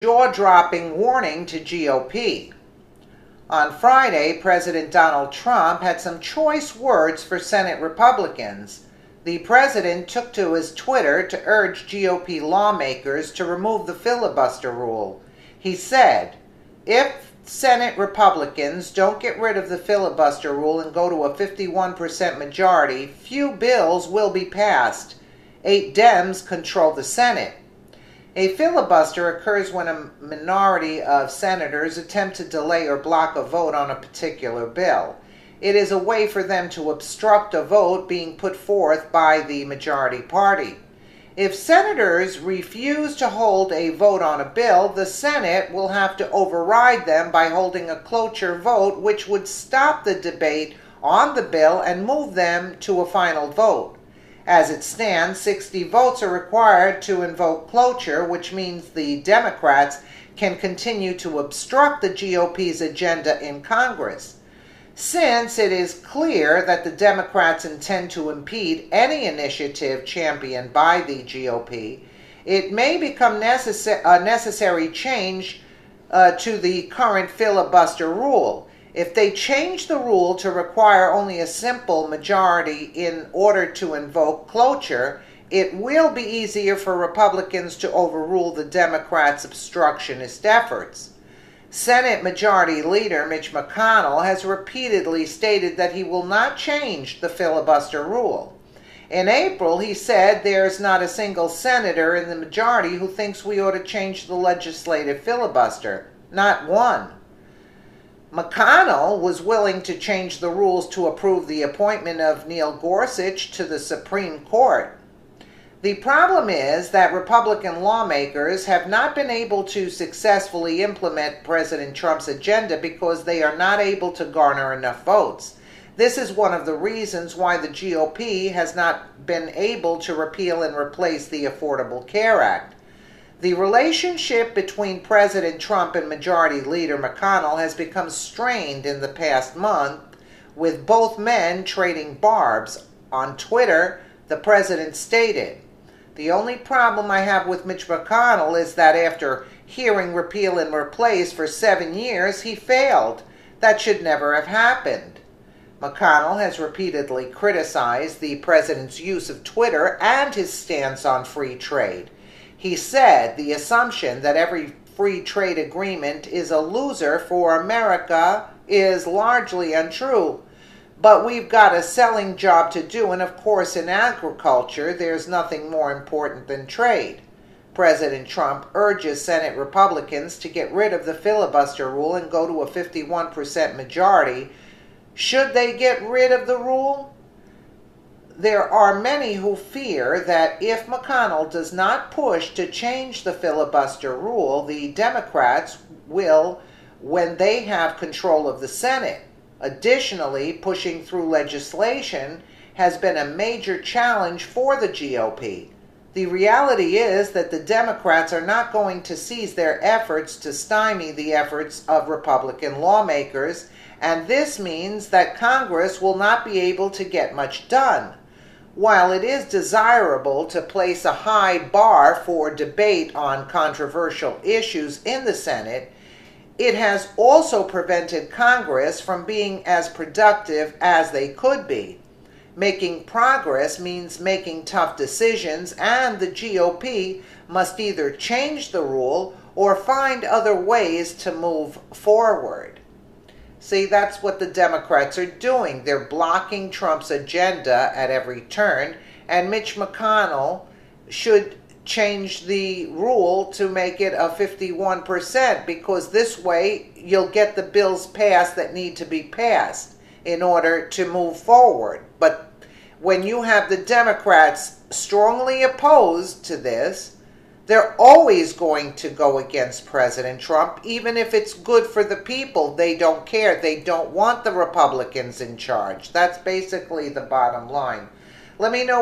Jaw-dropping warning to GOP. On Friday, President Donald Trump had some choice words for Senate Republicans. The president took to his Twitter to urge GOP lawmakers to remove the filibuster rule. He said, "If Senate Republicans don't get rid of the filibuster rule and go to a 51% majority, few bills will be passed. 8 Dems control the Senate." A filibuster occurs when a minority of senators attempt to delay or block a vote on a particular bill. It is a way for them to obstruct a vote being put forth by the majority party. If senators refuse to hold a vote on a bill, the Senate will have to override them by holding a cloture vote, which would stop the debate on the bill and move them to a final vote. As it stands, 60 votes are required to invoke cloture, which means the Democrats can continue to obstruct the GOP's agenda in Congress. Since it is clear that the Democrats intend to impede any initiative championed by the GOP, it may become a necessary change to the current filibuster rule. If they change the rule to require only a simple majority in order to invoke cloture, it will be easier for Republicans to overrule the Democrats' obstructionist efforts. Senate Majority Leader Mitch McConnell has repeatedly stated that he will not change the filibuster rule. In April, he said there's not a single senator in the majority who thinks we ought to change the legislative filibuster. Not one. McConnell was willing to change the rules to approve the appointment of Neil Gorsuch to the Supreme Court. The problem is that Republican lawmakers have not been able to successfully implement President Trump's agenda because they are not able to garner enough votes. This is one of the reasons why the GOP has not been able to repeal and replace the Affordable Care Act. The relationship between President Trump and Majority Leader McConnell has become strained in the past month, with both men trading barbs. On Twitter, the president stated, "The only problem I have with Mitch McConnell is that after hearing repeal and replace for 7 years, he failed. That should never have happened." McConnell has repeatedly criticized the president's use of Twitter and his stance on free trade. He said the assumption that every free trade agreement is a loser for America is largely untrue. But we've got a selling job to do, and of course in agriculture there's nothing more important than trade. President Trump urges Senate Republicans to get rid of the filibuster rule and go to a 51% majority. Should they get rid of the rule? There are many who fear that if McConnell does not push to change the filibuster rule, the Democrats will when they have control of the Senate. Additionally, pushing through legislation has been a major challenge for the GOP. The reality is that the Democrats are not going to cease their efforts to stymie the efforts of Republican lawmakers, and this means that Congress will not be able to get much done. While it is desirable to place a high bar for debate on controversial issues in the Senate, it has also prevented Congress from being as productive as they could be. Making progress means making tough decisions, and the GOP must either change the rule or find other ways to move forward. See, that's what the Democrats are doing. They're blocking Trump's agenda at every turn, and Mitch McConnell should change the rule to make it a 51%, because this way you'll get the bills passed that need to be passed in order to move forward. But when you have the Democrats strongly opposed to this, they're always going to go against President Trump, even if it's good for the people. They don't care. They don't want the Republicans in charge. That's basically the bottom line. Let me know